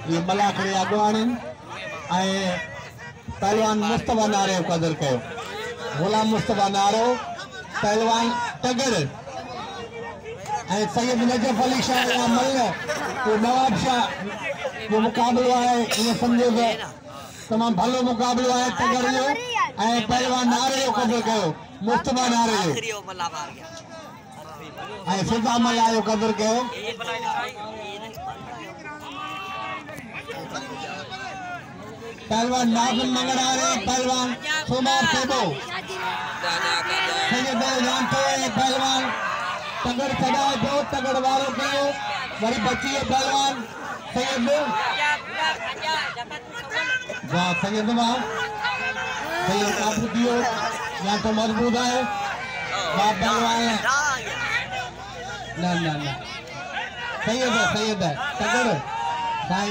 ये मलाखड़ी अगवानी पहलवान मुस्तफा नारे कदर कयो गुलाम मुस्तफा नारो पहलवान तगड़ सैयद नजफ अली शाह मल्ल वो नवाब शाह वो मुकाबलो है इन समझो तमाम भलो मुकाबलो है तगड़ जो पहलवान नारे जो कदर कयो मुस्तफा नारे जो फिजा मल्ला जो कदर कयो पहलवान नाज़िम मंगरारे पहलवान सुमार सेबो सैयद जानते पहलवान तगड़ सदाए दो तगड़ वालों कयो वरी बची है पहलवान सैयद वाह सैयद वाह सैयद काबू दियो या तो मजबूत है वाह पहलवान ना ना ना सैयद है तगड़ भाई